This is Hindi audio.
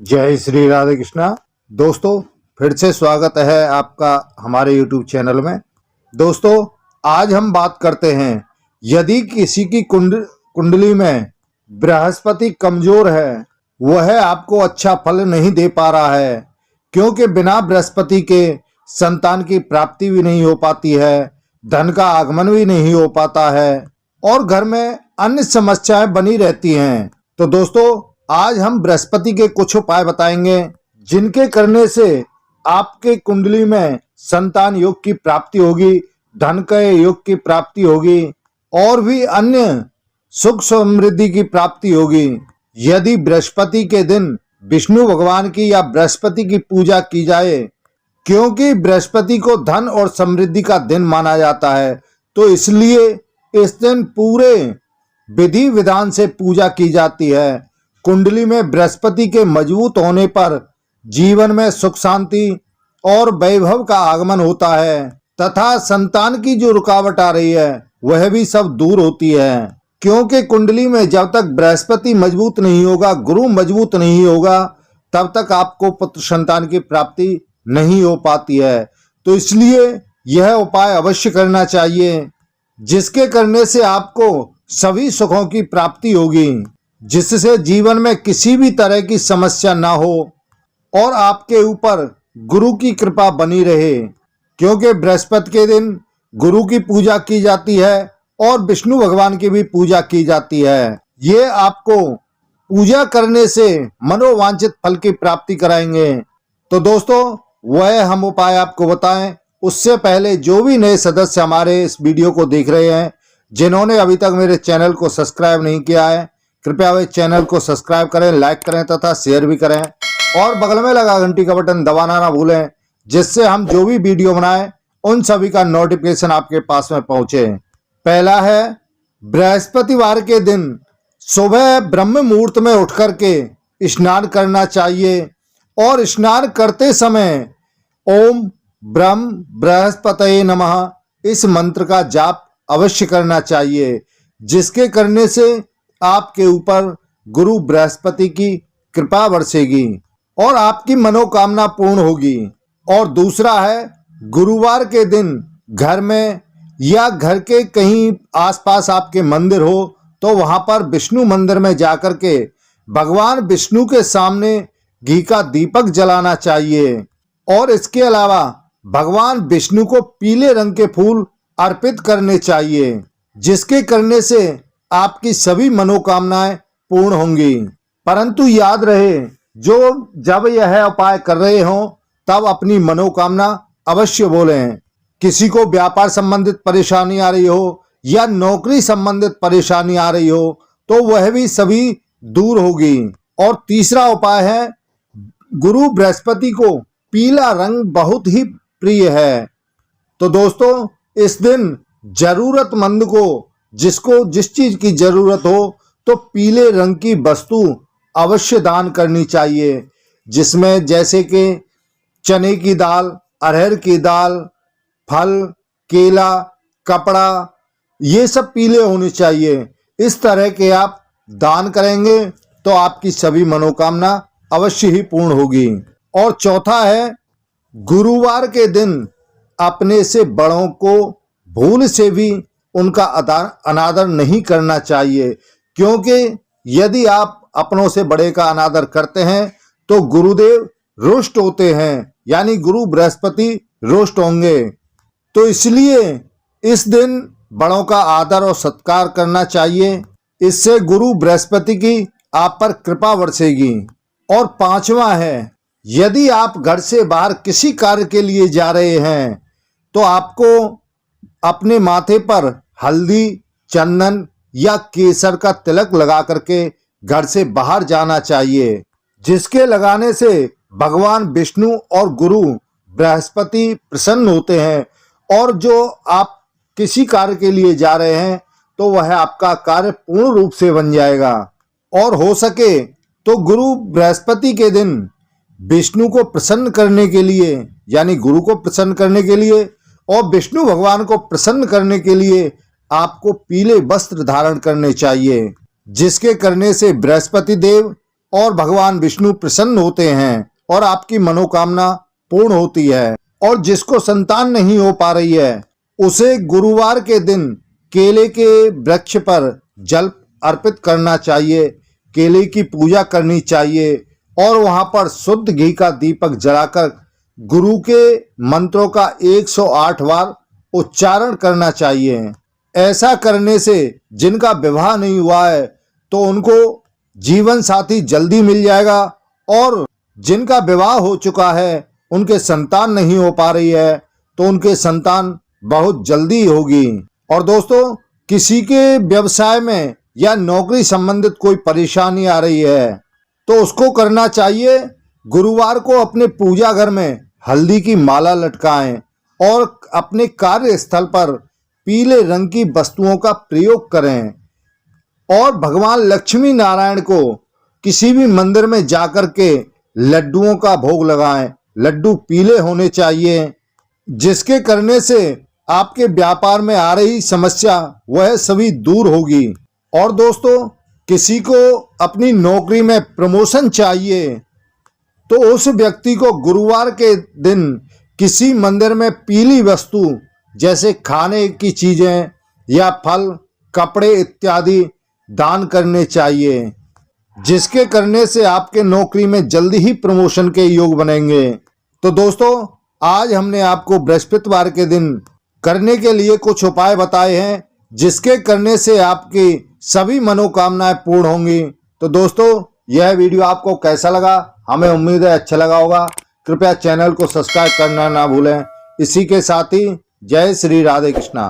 जय श्री राधे कृष्णा। दोस्तों, फिर से स्वागत है आपका हमारे YouTube चैनल में। दोस्तों, आज हम बात करते हैं, यदि किसी की कुंडली में बृहस्पति कमजोर है, वह आपको अच्छा फल नहीं दे पा रहा है, क्योंकि बिना बृहस्पति के संतान की प्राप्ति भी नहीं हो पाती है, धन का आगमन भी नहीं हो पाता है और घर में अन्य समस्याएं बनी रहती हैं। तो दोस्तों, आज हम बृहस्पति के कुछ उपाय बताएंगे, जिनके करने से आपके कुंडली में संतान योग की प्राप्ति होगी, धन के योग की प्राप्ति होगी और भी अन्य सुख समृद्धि की प्राप्ति होगी। यदि बृहस्पति के दिन विष्णु भगवान की या बृहस्पति की पूजा की जाए, क्योंकि बृहस्पति को धन और समृद्धि का दिन माना जाता है, तो इसलिए इस दिन पूरे विधि विधान से पूजा की जाती है। कुंडली में बृहस्पति के मजबूत होने पर जीवन में सुख शांति और वैभव का आगमन होता है तथा संतान की जो रुकावट आ रही है वह भी सब दूर होती है। क्योंकि कुंडली में जब तक बृहस्पति मजबूत नहीं होगा, गुरु मजबूत नहीं होगा, तब तक आपको पुत्र संतान की प्राप्ति नहीं हो पाती है। तो इसलिए यह उपाय अवश्य करना चाहिए, जिसके करने से आपको सभी सुखों की प्राप्ति होगी, जिससे जीवन में किसी भी तरह की समस्या ना हो और आपके ऊपर गुरु की कृपा बनी रहे। क्योंकि बृहस्पति के दिन गुरु की पूजा की जाती है और विष्णु भगवान की भी पूजा की जाती है। ये आपको पूजा करने से मनोवांछित फल की प्राप्ति कराएंगे। तो दोस्तों, वह हम उपाय आपको बताएं, उससे पहले जो भी नए सदस्य हमारे इस वीडियो को देख रहे हैं, जिन्होंने अभी तक मेरे चैनल को सब्सक्राइब नहीं किया है, कृपया वे चैनल को सब्सक्राइब करें, लाइक करें तथा शेयर भी करें और बगल में लगा घंटी का बटन दबाना ना भूलें, जिससे हम जो भी वीडियो बनाएं उन सभी का नोटिफिकेशन आपके पास में पहुंचे। पहला है, बृहस्पतिवार के दिन सुबह ब्रह्म मुहूर्त में उठ करके स्नान करना चाहिए और स्नान करते समय ओम ब्रह्म बृहस्पतये नमः इस मंत्र का जाप अवश्य करना चाहिए, जिसके करने से आपके ऊपर गुरु बृहस्पति की कृपा बरसेगी और आपकी मनोकामना पूर्ण होगी। और दूसरा है, गुरुवार के दिन घर में या घर के कहीं आसपास आपके मंदिर हो, तो वहां पर विष्णु मंदिर में जाकर के भगवान विष्णु के सामने घी का दीपक जलाना चाहिए और इसके अलावा भगवान विष्णु को पीले रंग के फूल अर्पित करने चाहिए, जिसके करने से आपकी सभी मनोकामनाएं पूर्ण होंगी। परंतु याद रहे, जब यह उपाय कर रहे हो तब अपनी मनोकामना अवश्य बोलें। किसी को व्यापार संबंधित परेशानी आ रही हो या नौकरी संबंधित परेशानी आ रही हो, तो वह भी सभी दूर होगी। और तीसरा उपाय है, गुरु बृहस्पति को पीला रंग बहुत ही प्रिय है। तो दोस्तों, इस दिन जरूरतमंद को, जिसको जिस चीज की जरूरत हो, तो पीले रंग की वस्तु अवश्य दान करनी चाहिए, जिसमें जैसे कि चने की दाल, अरहर की दाल, फल, केला, कपड़ा, ये सब पीले होने चाहिए। इस तरह के आप दान करेंगे तो आपकी सभी मनोकामना अवश्य ही पूर्ण होगी। और चौथा है, गुरुवार के दिन अपने से बड़ों को भूल से भी उनका अनादर नहीं करना चाहिए, क्योंकि यदि आप अपनों से बड़े का अनादर करते हैं तो गुरुदेव रुष्ट होते हैं, यानी गुरु बृहस्पति रुष्ट होंगे। तो इसलिए इस दिन बड़ों का आदर और सत्कार करना चाहिए, इससे गुरु बृहस्पति की आप पर कृपा बरसेगी। और पांचवा है, यदि आप घर से बाहर किसी कार्य के लिए जा रहे हैं, तो आपको अपने माथे पर हल्दी, चंदन या केसर का तिलक लगा करके घर से बाहर जाना चाहिए, जिसके लगाने से भगवान विष्णु और गुरु बृहस्पति प्रसन्न होते हैं और जो आप किसी कार्य के लिए जा रहे हैं तो वह आपका कार्य पूर्ण रूप से बन जाएगा। और हो सके तो गुरु बृहस्पति के दिन विष्णु को प्रसन्न करने के लिए, यानी गुरु को प्रसन्न करने के लिए और विष्णु भगवान को प्रसन्न करने के लिए आपको पीले वस्त्र धारण करने चाहिए, जिसके करने से बृहस्पति देव और भगवान विष्णु प्रसन्न होते हैं और आपकी मनोकामना पूर्ण होती है। और जिसको संतान नहीं हो पा रही है उसे गुरुवार के दिन केले के वृक्ष पर जल अर्पित करना चाहिए, केले की पूजा करनी चाहिए और वहां पर शुद्ध घी का दीपक जलाकर गुरु के मंत्रों का 108 बार उच्चारण करना चाहिए। ऐसा करने से जिनका विवाह नहीं हुआ है तो उनको जीवन साथी जल्दी मिल जाएगा और जिनका विवाह हो चुका है उनके संतान नहीं हो पा रही है तो उनके संतान बहुत जल्दी होगी। और दोस्तों, किसी के व्यवसाय में या नौकरी संबंधित कोई परेशानी आ रही है तो उसको करना चाहिए, गुरुवार को अपने पूजा घर में हल्दी की माला लटकाएं और अपने कार्यस्थल पर पीले रंग की वस्तुओं का प्रयोग करें और भगवान लक्ष्मी नारायण को किसी भी मंदिर में जाकर के लड्डुओं का भोग लगाएं। लड्डू पीले होने चाहिए, जिसके करने से आपके व्यापार में आ रही समस्या वह सभी दूर होगी। और दोस्तों, किसी को अपनी नौकरी में प्रमोशन चाहिए तो उस व्यक्ति को गुरुवार के दिन किसी मंदिर में पीली वस्तु जैसे खाने की चीजें या फल, कपड़े इत्यादि दान करने चाहिए, जिसके करने से आपके नौकरी में जल्दी ही प्रमोशन के योग बनेंगे। तो दोस्तों, आज हमने आपको बृहस्पतिवार के दिन करने के लिए कुछ उपाय बताए हैं, जिसके करने से आपकी सभी मनोकामनाएं पूर्ण होंगी। तो दोस्तों, यह वीडियो आपको कैसा लगा? हमें उम्मीद है अच्छा लगा होगा। कृपया चैनल को सब्सक्राइब करना ना भूलें। इसी के साथ ही जय श्री राधे कृष्णा।